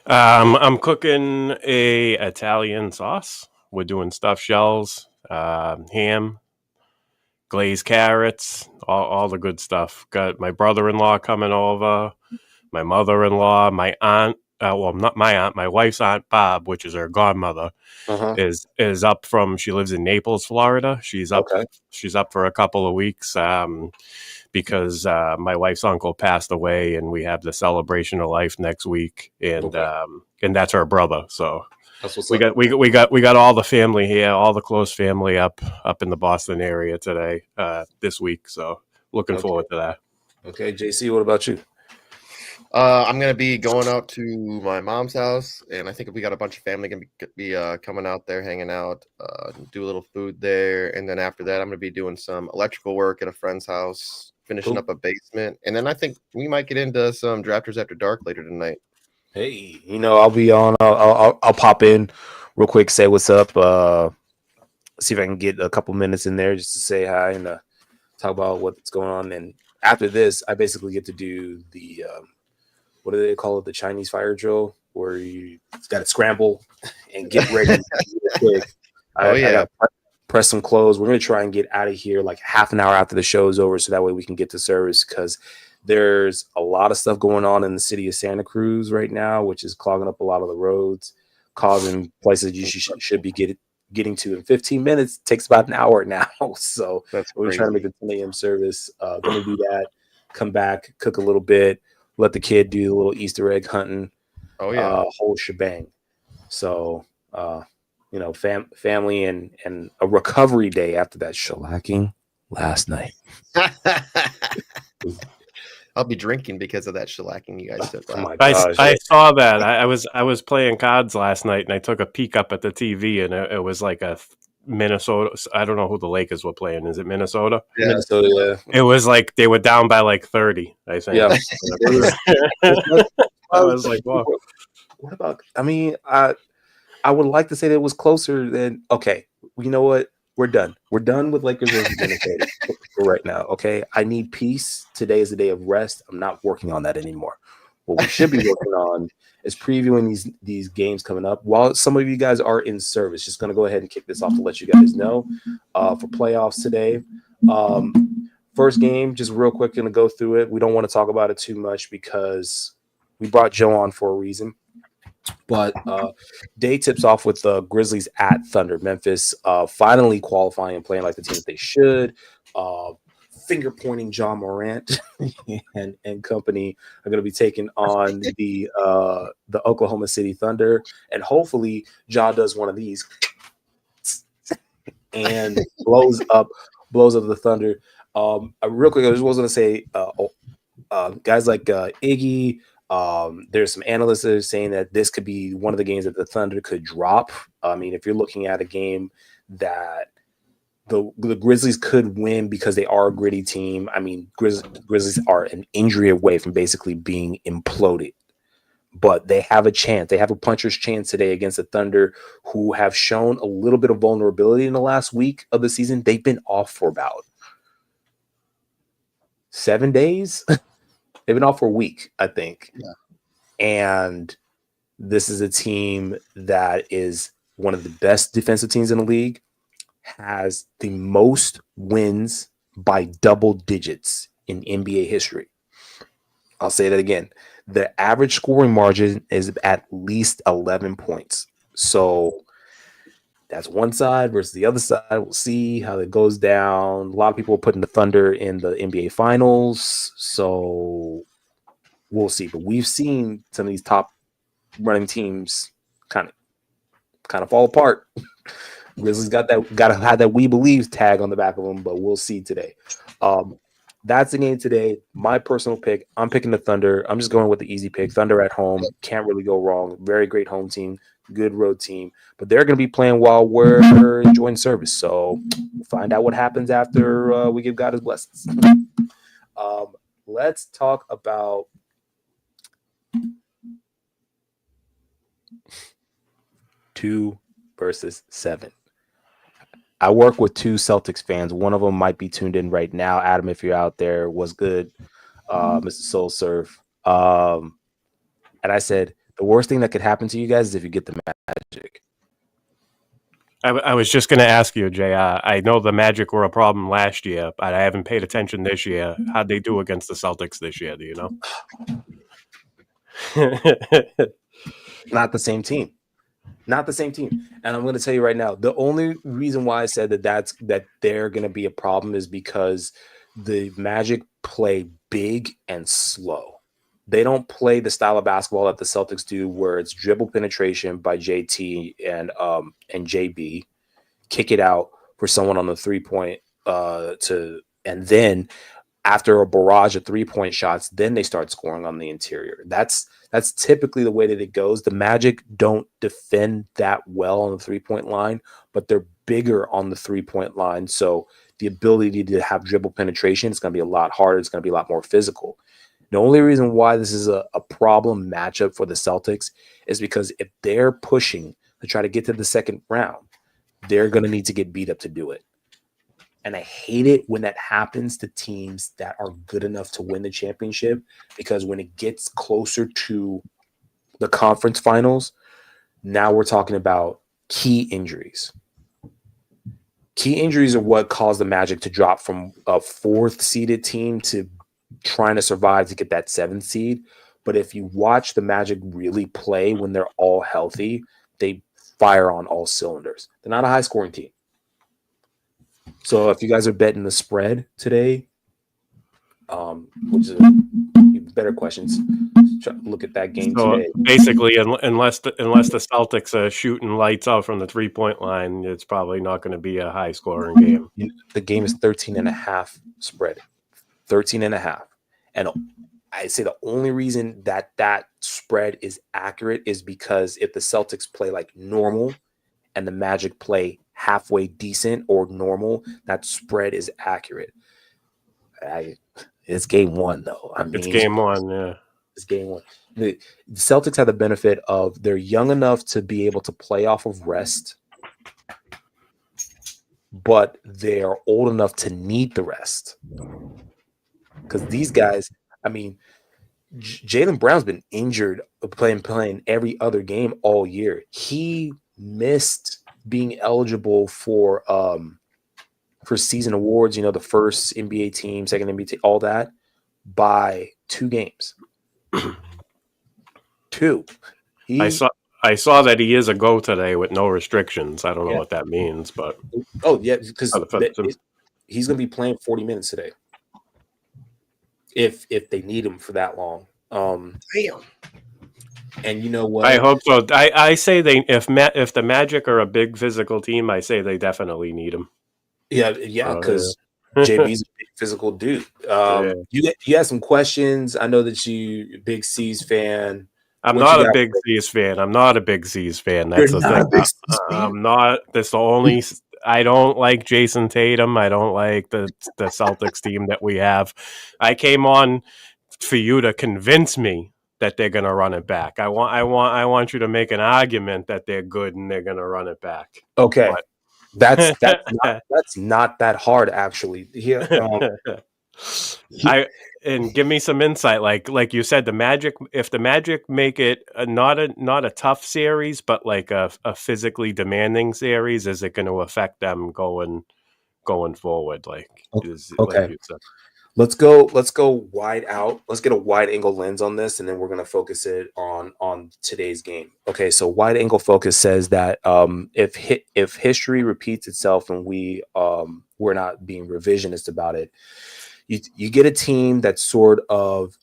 Speaker 3: I'm cooking a Italian sauce. We're doing stuffed shells, ham, glazed carrots, all the good stuff. Got my brother-in-law coming over, my mother-in-law, my aunt. Well, not my aunt, my wife's aunt Bob, which is her godmother, is up from. She lives in Naples, Florida. She's up.
Speaker 1: Okay.
Speaker 3: She's up for a couple of weeks because my wife's uncle passed away, and we have the celebration of life next week, and that's her brother. So
Speaker 1: That's what's
Speaker 3: we
Speaker 1: up.
Speaker 3: got all the family here, all the close family up in the Boston area today, this week. So looking forward to that.
Speaker 1: Okay, JC, what about you?
Speaker 2: I'm gonna be going out to my mom's house, and I think we got a bunch of family gonna be coming out there, hanging out, do a little food there, and then after that, I'm gonna be doing some electrical work at a friend's house, finishing
Speaker 1: Cool.
Speaker 2: up a basement, and then I think we might get into some Drafters After Dark later tonight.
Speaker 1: Hey, I'll be on. I'll pop in real quick, say what's up. See if I can get a couple minutes in there just to say hi and talk about what's going on. And after this, I basically get to do the what do they call it? The Chinese fire drill, where you got to scramble and get ready real quick. I got to press some clothes. We're gonna try and get out of here like half an hour after the show is over, so that way we can get to service because there's a lot of stuff going on in the city of Santa Cruz right now, which is clogging up a lot of the roads, causing places you should be getting to in 15 minutes. It takes about an hour now. So we're trying to make the 10 a.m. service. Gonna do that, come back, cook a little bit, let the kid do a little Easter egg hunting.
Speaker 2: Oh yeah.
Speaker 1: Whole shebang. So family and a recovery day after that shellacking last night.
Speaker 2: I'll be drinking because of that shellacking you guys took.
Speaker 1: Oh my gosh!
Speaker 3: I saw that. I was playing cards last night, and I took a peek up at the TV, and it was like a Minnesota. I don't know who the Lakers were playing. Is it Minnesota?
Speaker 1: Yeah. Minnesota. Yeah.
Speaker 3: It was like they were down by like 30. I think.
Speaker 1: Yeah.
Speaker 3: I was like, "Wow."
Speaker 1: What about? I mean, I would like to say that it was closer than. Okay, you know what? We're done. We're done with Lakers versus Minnesota for right now. Okay, I need peace. Today is a day of rest. I'm not working on that anymore. What we should be working on is previewing these games coming up. While some of you guys are in service, just going to go ahead and kick this off to let you guys know for playoffs today. First game, just real quick, going to go through it. We don't want to talk about it too much because we brought Joe on for a reason. But day tips off with the Grizzlies at Thunder. Memphis finally qualifying and playing like the team that they should. Finger pointing John Morant and company are going to be taking on the Oklahoma City Thunder, and hopefully Ja does one of these and blows up the Thunder. Real quick, I just was going to say, guys like Iggy. There's some analysts that are saying that this could be one of the games that the Thunder could drop. I mean, if you're looking at a game that the Grizzlies could win because they are a gritty team. I mean, Grizzlies are an injury away from basically being imploded, but they have a chance. They have a puncher's chance today against the Thunder, who have shown a little bit of vulnerability in the last week of the season. They've been off for about 7 days. They've been off for a week, I think.
Speaker 2: Yeah.
Speaker 1: And this is a team that is one of the best defensive teams in the league, has the most wins by double digits in NBA history. I'll say that again. The average scoring margin is at least 11 points. So that's one side versus the other side. We'll see how it goes down. A lot of people are putting the Thunder in the NBA Finals. So we'll see. But we've seen some of these top running teams kind of fall apart. Grizzlies got to have that "we believe" tag on the back of them, but we'll see today. That's the game today. My personal pick, I'm picking the Thunder. I'm just going with the easy pick. Thunder at home. Can't really go wrong. Very great home team. Good road team. But they're going to be playing while we're enjoying service. So we'll find out what happens after we give God his blessings. Let's talk about two versus 7. I work with 2 Celtics fans. One of them might be tuned in right now. Adam, if you're out there, was good, Mr. Soul Surf. And I said, the worst thing that could happen to you guys is if you get the Magic.
Speaker 3: I was just going to ask you, Jay. I know the Magic were a problem last year, but I haven't paid attention this year. How'd they do against the Celtics this year? Do you know?
Speaker 1: Not the same team. Not the same team. And I'm going to tell you right now, the only reason why I said that they're going to be a problem is because the Magic play big and slow. They don't play the style of basketball that the Celtics do, where it's dribble penetration by JT and JB, kick it out for someone on the 3-point and then after a barrage of 3-point shots, then they start scoring on the interior. That's typically the way that it goes. The Magic don't defend that well on the 3-point line, but they're bigger on the 3-point line. So the ability to have dribble penetration is going to be a lot harder. It's going to be a lot more physical. The only reason why this is a problem matchup for the Celtics is because if they're pushing to try to get to the second round, they're going to need to get beat up to do it. And I hate it when that happens to teams that are good enough to win the championship, because when it gets closer to the conference finals, now we're talking about key injuries. Key injuries are what caused the Magic to drop from a 4th seeded team to trying to survive to get that 7th seed. But if you watch the Magic really play when they're all healthy, they fire on all cylinders. They're not a high scoring team. So if you guys are betting the spread today, which is better questions, try to look at that game today.
Speaker 3: Basically, unless the Celtics are shooting lights out from the 3-point line, it's probably not going to be a high scoring game.
Speaker 1: The game is 13.5 spread, 13.5. And I say the only reason that spread is accurate is because if the Celtics play like normal and the Magic play halfway decent or normal, that spread is accurate. It's game 1, though. I mean,
Speaker 3: it's game 1, yeah.
Speaker 1: It's game 1. The Celtics have the benefit of they're young enough to be able to play off of rest, but they're old enough to need the rest. Because these guys, I mean, Jaylen Brown's been injured playing every other game all year. He missed being eligible for season awards, the first NBA team, second NBA team, all that, by 2 games. 2.
Speaker 3: I saw that he is a go today with no restrictions. I don't know what that means, but
Speaker 1: because he's going to be playing 40 minutes today if they need him for that long.
Speaker 2: Damn.
Speaker 1: And you know what?
Speaker 3: I hope so. I say if the Magic are a big physical team, I say they definitely need him.
Speaker 1: Yeah, because JB's a big physical dude. You had some questions. I know that you're a big C's fan.
Speaker 3: I'm not a big C's fan. That's the thing. I'm not. That's the only. I don't like Jason Tatum. I don't like the Celtics team that we have. I came on for you to convince me that they're going to run it back. I want you to make an argument that they're good and they're going to run it back.
Speaker 1: Okay. That's not that hard, actually.
Speaker 3: And give me some insight. Like you said, the Magic. If the Magic make it not a tough series, but like a physically demanding series, is it going to affect them going forward? Like you said.
Speaker 1: Let's go wide out. Let's get a wide angle lens on this, and then we're going to focus it on today's game. Okay, so wide angle focus says that if history repeats itself and we're not being revisionist about it, you get a team that sort of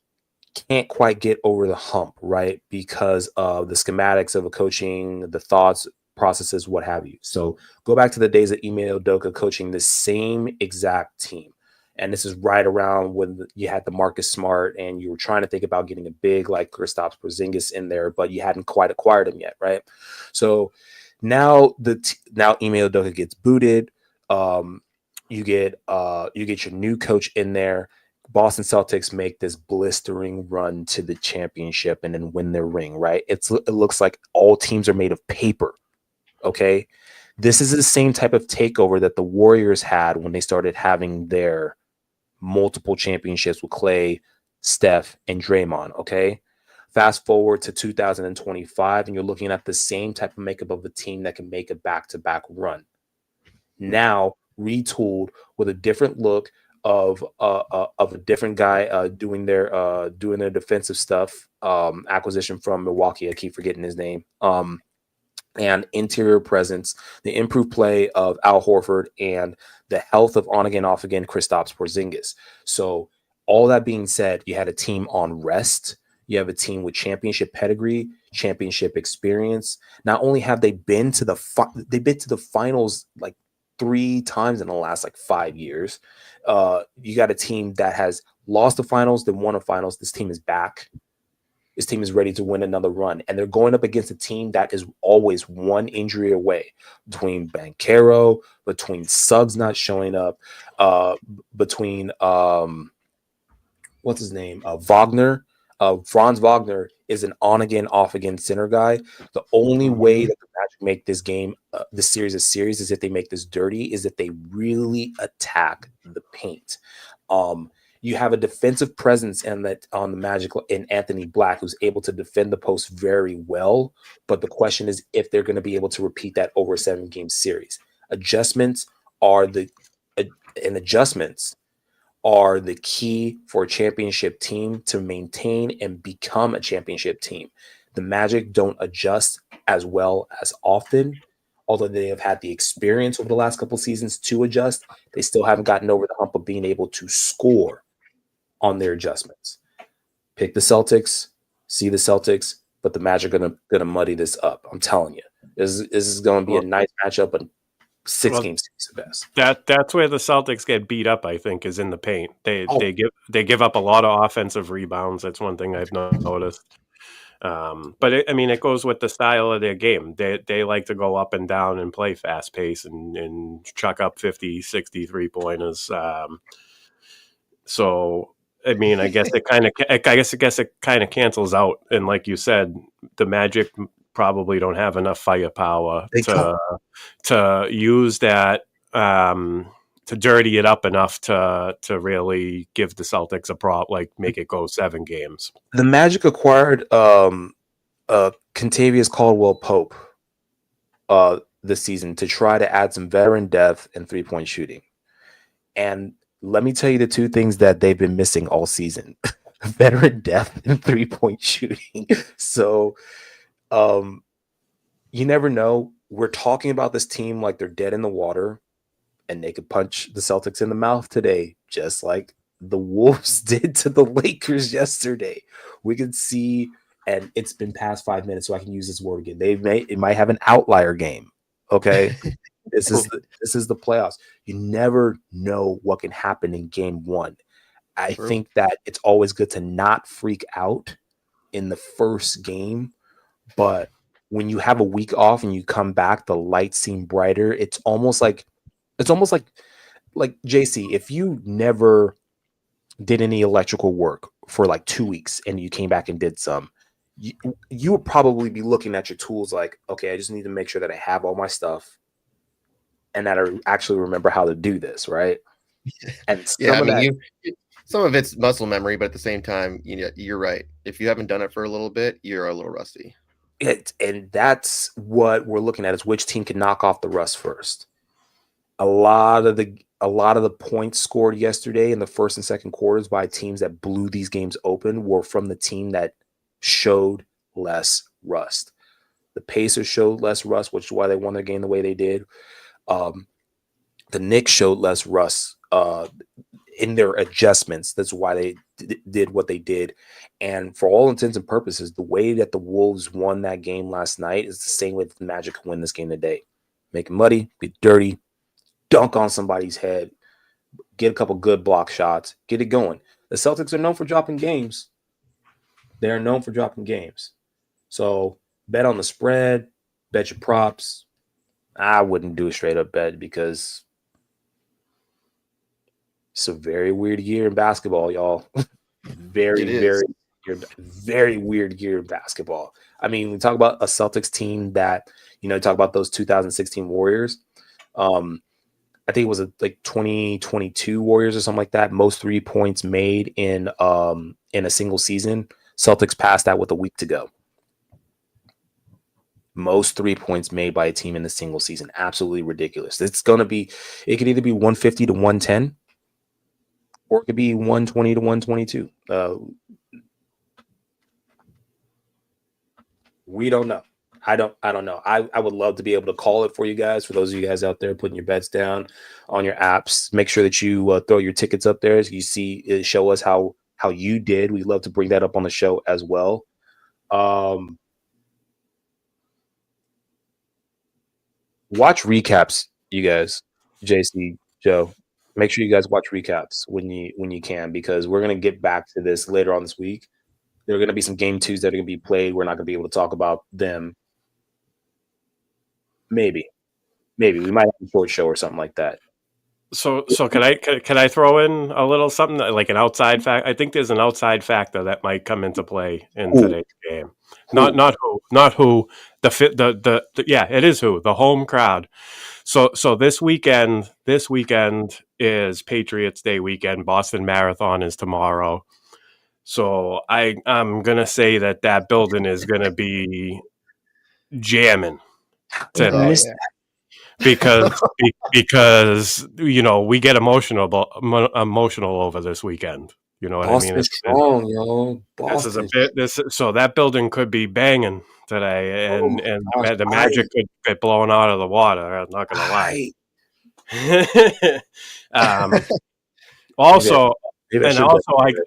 Speaker 1: can't quite get over the hump, right? Because of the schematics of the coaching, the thoughts, processes, what have you. So go back to the days of Ime Udoka coaching the same exact team. And this is right around when you had the Marcus Smart and you were trying to think about getting a big like Kristaps Porzingis in there, but you hadn't quite acquired him yet, right? So now now Ime Udoka gets booted. You get your new coach in there. Boston Celtics make this blistering run to the championship and then win their ring, right? It looks like all teams are made of paper, okay? This is the same type of takeover that the Warriors had when they started having their multiple championships with Clay, Steph, and Draymond, okay? Fast forward to 2025, and you're looking at the same type of makeup of a team that can make a back-to-back run. Now, retooled with a different look of a different guy doing their defensive stuff, acquisition from Milwaukee. I keep forgetting his name. And interior presence, the improved play of Al Horford, and the health of on again, off again Kristaps Porzingis. So all that being said, you had a team on rest. You have a team with championship pedigree, championship experience. Not only have they've been to the finals like 3 times in the last like 5 years. You got a team that has lost the finals, then won the finals. This team is back. This team is ready to win another run, and they're going up against a team that is always one injury away. Between Banchero, between Suggs not showing up, between what's his name, Wagner. Franz Wagner is an on again, off again center guy. The only way that the Magic make this game, this series a series, is if they make this dirty, is if they really attack the paint. You have a defensive presence on the Magic in Anthony Black, who's able to defend the post very well. But the question is if they're going to be able to repeat that over a 7-game series. Adjustments are the key for a championship team to maintain and become a championship team. The Magic don't adjust as well as often. Although they have had the experience over the last couple of seasons to adjust, they still haven't gotten over the hump of being able to score on their adjustments. Pick the Celtics, see the Celtics, but the Magic are gonna muddy this up. I'm telling you, this is going to be a nice matchup, but 6 games at best.
Speaker 3: That's where the Celtics get beat up, I think, is in the paint. They give up a lot of offensive rebounds. That's one thing I've noticed. But it goes with the style of their game. They like to go up and down and play fast pace and chuck up 50, 60 3-pointers. So I guess it kind of cancels out. And like you said, the Magic probably don't have enough firepower to use that to dirty it up enough to really give the Celtics a prop, like make it go 7 games.
Speaker 1: The Magic acquired Kentavious Caldwell-Pope this season to try to add some veteran depth and 3-point shooting. And let me tell you the 2 things that they've been missing all season: veteran depth and 3-point shooting. So you never know. We're talking about this team like they're dead in the water, and they could punch the Celtics in the mouth today, just like the Wolves did to the Lakers yesterday. We can see, and it's been past 5 minutes, so I can use this word again. It might have an outlier game. Okay. This is the playoffs. You never know what can happen in game 1. I think that it's always good to not freak out in the first game, but when you have a week off and you come back, the lights seem brighter. It's almost like JC, if you never did any electrical work for like 2 weeks and you came back and did some, you would probably be looking at your tools like, okay, I just need to make sure that I have all my stuff and that I actually remember how to do this, right? And
Speaker 2: some of it's muscle memory, but at the same time, you're right. If you haven't done it for a little bit, you're a little rusty.
Speaker 1: And that's what we're looking at, is which team can knock off the rust first. A lot of the points scored yesterday in the first and second quarters by teams that blew these games open were from the team that showed less rust. The Pacers showed less rust, which is why they won their game the way they did. The Knicks showed less rust in their adjustments. That's why they did what they did. And for all intents and purposes, the way that the Wolves won that game last night is the same way that the Magic can win this game today. Make it muddy, be dirty, dunk on somebody's head, get a couple good block shots, get it going. The Celtics are known for dropping games. They are known for dropping games. So bet on the spread, bet your props. I wouldn't do a straight up bet because it's a very weird year in basketball, y'all. Very weird year in basketball. I mean, we talk about a Celtics team that, talk about those 2016 Warriors. I think it was like 2022 Warriors or something like that. Most 3 points made in a single season. Celtics passed that with a week to go. Most 3 points made by a team in a single season. Absolutely ridiculous. It could either be 150 to 110, or it could be 120 to 122. We don't know. I don't know. I would love to be able to call it for you guys. For those of you guys out there putting your bets down on your apps, make sure that you throw your tickets up there so you see, show us how how you did. We'd love to bring that up on the show as well. Watch recaps, you guys. JC, Joe, make sure you guys watch recaps when you can, because we're gonna get back to this later on this week. There are gonna be some game twos that are gonna be played. We're not gonna be able to talk about them. Maybe we might have a short show or something like that.
Speaker 3: So can I throw in a little something like an outside fact? I think there's an outside factor that might come into play in today's game. Not who yeah, it is who, the home crowd. So this weekend is Patriots Day weekend. Boston Marathon is tomorrow. So I'm gonna say that building is gonna be jamming today.
Speaker 2: Yeah.
Speaker 3: Because we get emotional over this weekend. You know what
Speaker 1: Boston
Speaker 3: I mean?
Speaker 1: is strong, yo.
Speaker 3: This is a
Speaker 1: Boston.
Speaker 3: bit. So that building could be banging today, and
Speaker 1: gosh,
Speaker 3: the Magic could get blown out of the water. I'm not gonna lie. Also,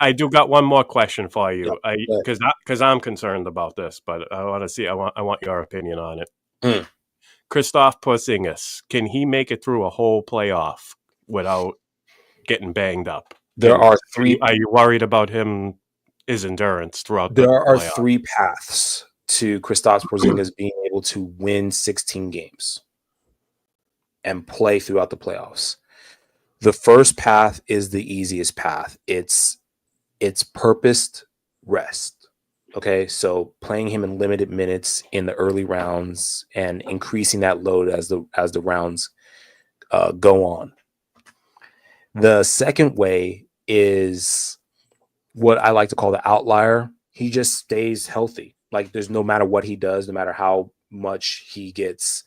Speaker 3: I do got one more question for you, because I'm concerned about this, but I want your opinion on it. Kristaps Porzingis, can he make it through a whole playoff without getting banged up?
Speaker 1: Are you
Speaker 3: worried about his endurance throughout the
Speaker 1: There are
Speaker 3: playoff?
Speaker 1: 3 paths to Kristaps Porzingis being able to win 16 games and play throughout the playoffs. The first path is the easiest path. It's purposed rest. Okay, so playing him in limited minutes in the early rounds and increasing that load as the rounds go on. The second way is what I like to call the outlier. He just stays healthy. Like, there's no matter what he does, no matter how much he gets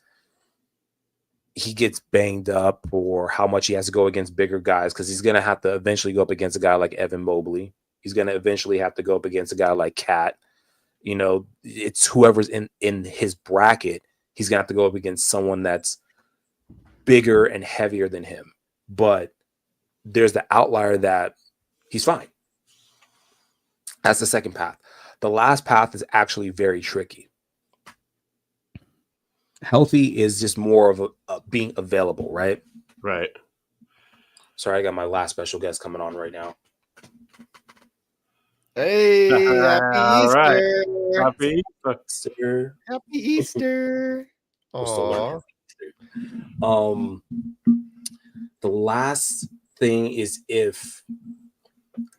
Speaker 1: banged up or how much he has to go against bigger guys, because he's going to have to eventually go up against a guy like Evan Mobley. He's going to eventually have to go up against a guy like Cat. It's whoever's in his bracket. He's going to have to go up against someone that's bigger and heavier than him. But there's the outlier that he's fine. That's the second path. The last path is actually very tricky. Healthy is just more of a being available, right?
Speaker 3: Right.
Speaker 1: Sorry, I got my last special guest coming on right now.
Speaker 2: Hey, happy Easter.
Speaker 3: Right. Happy
Speaker 2: Easter. Happy Easter.
Speaker 1: We're still learning. The last thing is if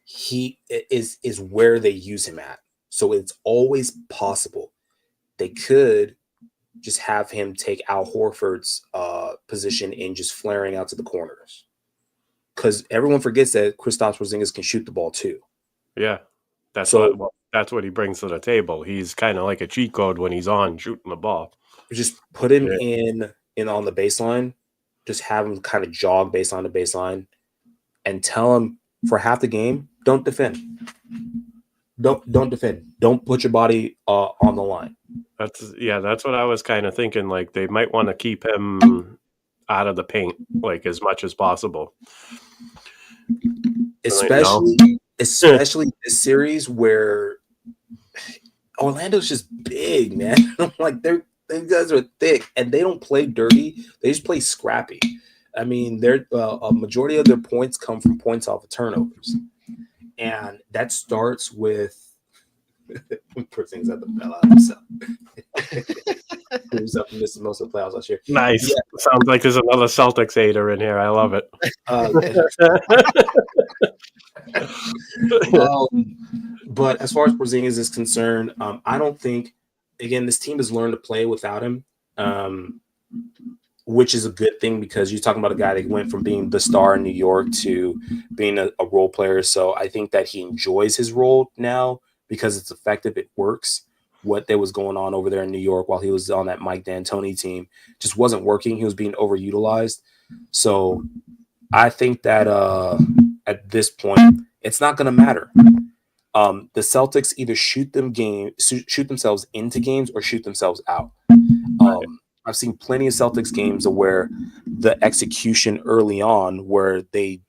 Speaker 1: he is where they use him at. So it's always possible they could just have him take Al Horford's position in just flaring out to the corners. Because everyone forgets that Kristaps Porzingis can shoot the ball too.
Speaker 3: Yeah. That's what he brings to the table. He's kind of like a cheat code when he's on shooting the ball.
Speaker 1: Just put him in on the baseline. Just have him kind of jog baseline to baseline, and tell him for half the game, don't defend. Don't defend. Don't put your body on the line.
Speaker 3: That's what I was kind of thinking. Like, they might want to keep him out of the paint, like, as much as possible.
Speaker 1: Especially this series where Orlando's just big, man. Like, these guys are thick and they don't play dirty. They just play scrappy. I mean, a majority of their points come from points off of turnovers, and that starts with things at the bell out of himself. Who's up and missed most of the playoffs last year?
Speaker 3: Nice. Yeah. Sounds like there's another Celtics hater in here. I love it.
Speaker 1: But as far as Porzingis is concerned, I don't think. Again, this team has learned to play without him, which is a good thing, because you're talking about a guy that went from being the star in New York to being a role player. So I think that he enjoys his role now because it's effective. It works. What there was going on over there in New York while he was on that Mike D'Antoni team just wasn't working. He was being overutilized. So I think that at this point, it's not going to matter. The Celtics either shoot themselves into games or shoot themselves out. I've seen plenty of Celtics games where the execution early on, where they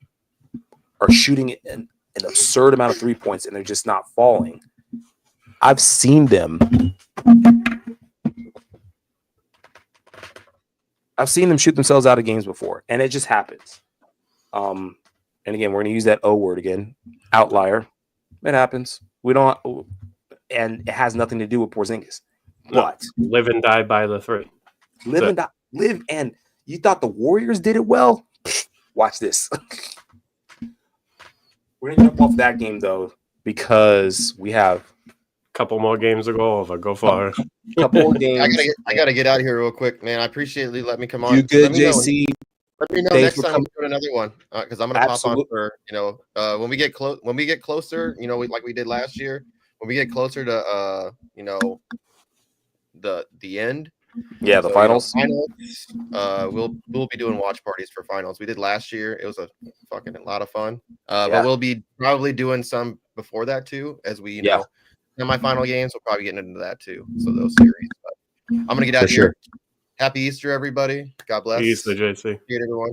Speaker 1: are shooting an absurd amount of 3 points and they're just not falling. I've seen them shoot themselves out of games before, and it just happens. And again, we're going to use that O word again, outlier. It happens. We don't, and it has nothing to do with Porzingis. But
Speaker 3: live and die by the 3.
Speaker 1: Live and you thought the Warriors did it well? Watch this. We're gonna jump off that game though because we have
Speaker 3: a couple more games to go over. Go for it.
Speaker 1: Couple more games.
Speaker 2: I gotta get out of here real quick, man. I appreciate you letting me come on.
Speaker 1: You good, JC?
Speaker 2: Let me know next time we do another one because I'm gonna pop on for when we get closer, like we did last year. When we get closer to the end.
Speaker 1: Yeah, the finals.
Speaker 2: We'll be doing watch parties for finals. We did last year. It was a lot of fun. But we'll be probably doing some before that too, as we semi-final games. We'll probably get into that too. So those series. But I'm gonna get out of here. Happy Easter, everybody. God bless.
Speaker 3: Easter, JC.
Speaker 2: Good, everyone.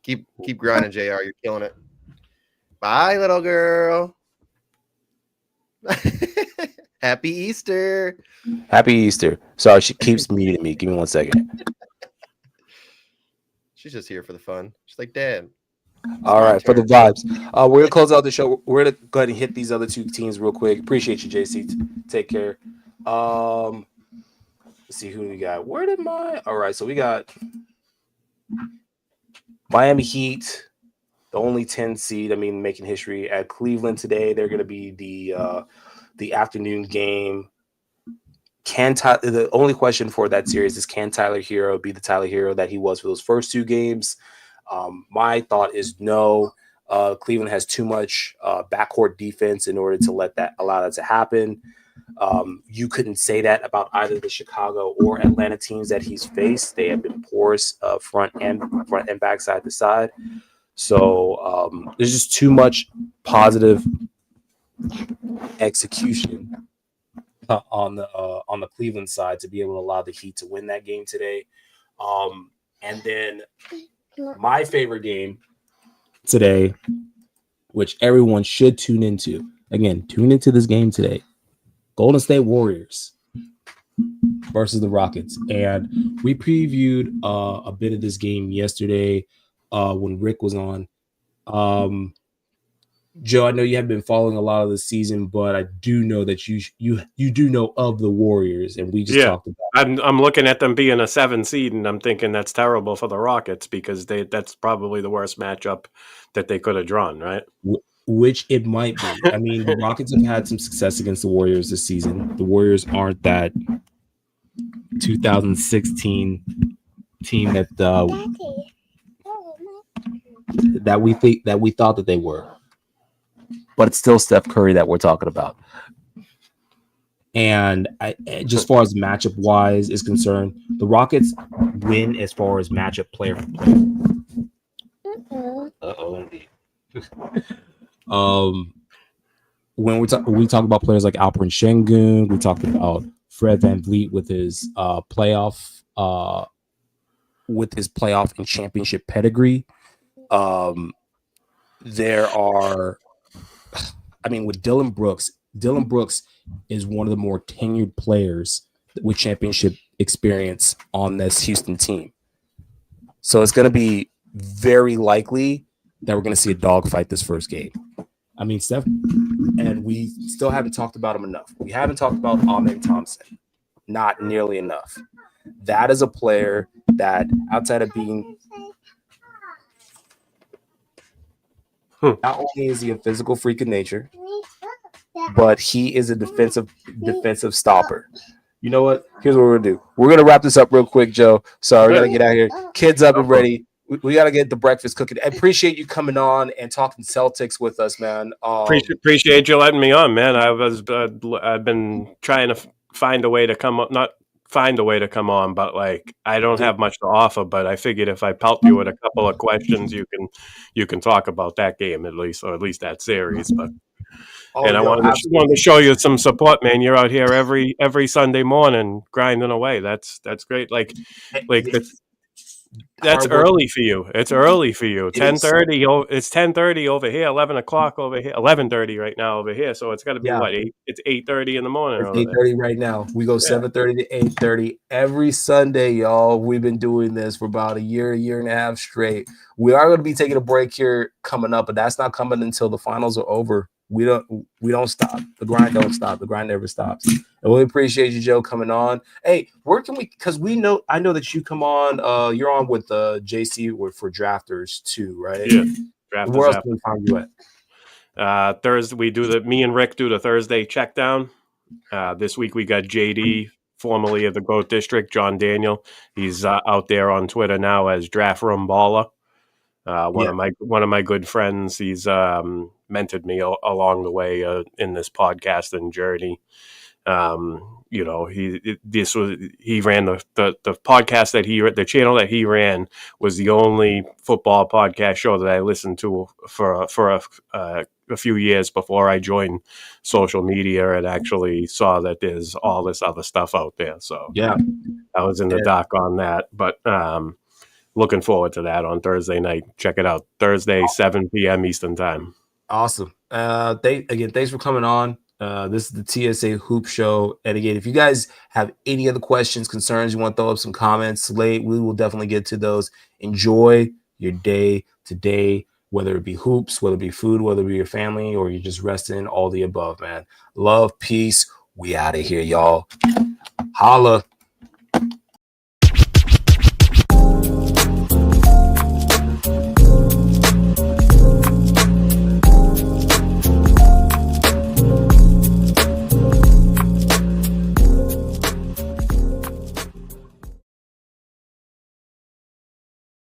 Speaker 2: Keep grinding, JR. You're killing it. Bye, little girl. Happy Easter.
Speaker 1: Happy Easter. Sorry, she keeps muting me. Give me 1 second.
Speaker 2: She's just here for the fun. She's like, Dad.
Speaker 1: All right, for the vibes. We're going to close out the show. We're going to go ahead and hit these other two teams real quick. Appreciate you, JC. Take care. Let's see who we got. Where did my... All right, so we got Miami Heat, the only 10 seed, making history at Cleveland today. They're going to be the afternoon game. The only question for that series is, can Tyler Hero be the Tyler Hero that he was for those first two games? My thought is no. Cleveland has too much backcourt defense in order to allow that to happen. You couldn't say that about either the Chicago or Atlanta teams that he's faced. They have been porous front and back, side to side. So there's just too much positive execution on the Cleveland side to be able to allow the Heat to win that game today. And then my favorite game today, which everyone should tune into. Again, tune into this game today. Golden State Warriors versus the Rockets. And we previewed a bit of this game yesterday when Rick was on. Joe, I know you have been following a lot of the season, but I do know that you do know of the Warriors, and we just talked about it.
Speaker 3: I'm looking at them being a 7 seed, and I'm thinking that's terrible for the Rockets because that's probably the worst matchup that they could have drawn, right?
Speaker 1: Which it might be. The Rockets have had some success against the Warriors this season. The Warriors aren't that 2016 team that we thought that they were. But it's still Steph Curry that we're talking about. And just as far as matchup wise is concerned, the Rockets win as far as matchup player for player. Indeed. When we talk about players like Alperen Şengün, we talked about Fred VanVleet with his playoff and championship pedigree. There are, with Dylan Brooks is one of the more tenured players with championship experience on this Houston team. So it's going to be very likely that we're going to see a dogfight this first game. Steph, and we still haven't talked about him enough. We haven't talked about Amen Thompson. Not nearly enough. That is a player that, outside of being... Not only is he a physical freak of nature, but he is a defensive stopper. You know what? Here's what we're going to do. We're going to wrap this up real quick, Joe. Sorry, we got to get out of here. Kids up and ready. We got to get the breakfast cooking. I appreciate you coming on and talking Celtics with us, man.
Speaker 3: Appreciate you letting me on, man. I've been trying to find a way to come up, not find a way to come on, but I don't have much to offer. But I figured if I pelt you with a couple of questions, you can talk about that game at least, or at least that series. But I wanted to show you some support, man. You're out here every Sunday morning grinding away. That's great. That's
Speaker 1: hard work.
Speaker 3: early for you. It's early for you.
Speaker 1: It is.
Speaker 3: 10:30. It's 10:30 over here. 11 o'clock over here. 11:30 right now over here. So it's got to be
Speaker 1: Yeah.
Speaker 3: what? It's 8:30 in the morning
Speaker 1: It's
Speaker 3: over there.
Speaker 1: 8:30 right now. We go 7:30 to 8:30 every Sunday, y'all. We've been doing this for about a year and a half straight. We are going to be taking a break here coming up, but that's not coming until the finals are over. We don't stop. The grind don't stop. The grind never stops. And we appreciate you, Joe, coming on. Hey, where can we? Because I know that you come on. You're on with JC for drafters too, right?
Speaker 3: Yeah. Draft
Speaker 1: Where
Speaker 3: is
Speaker 1: else
Speaker 3: after.
Speaker 1: can we find you at?
Speaker 3: Thursday, me and Rick do the Thursday check down. This week we got JD, formerly of the Goat District, John Daniel. He's out there on Twitter now as Draft Room Baller. One of my good friends. He's mentored me along the way in this podcasting journey. He ran the podcast that the channel that he ran was the only football podcast show that I listened to for a few years before I joined social media and actually saw that there's all this other stuff out there. So
Speaker 1: Yeah,
Speaker 3: I was in the dark on that, but looking forward to that on Thursday night. Check it out. Thursday, 7 p.m. Eastern time.
Speaker 1: Awesome. Thanks for coming on. This is the TSA Hoop Show. And again, if you guys have any other questions, concerns, you want to throw up some comments late, we will definitely get to those. Enjoy your day today, whether it be hoops, whether it be food, whether it be your family, or you're just resting, all the above, man. Love, peace. We out of here, y'all. Holla.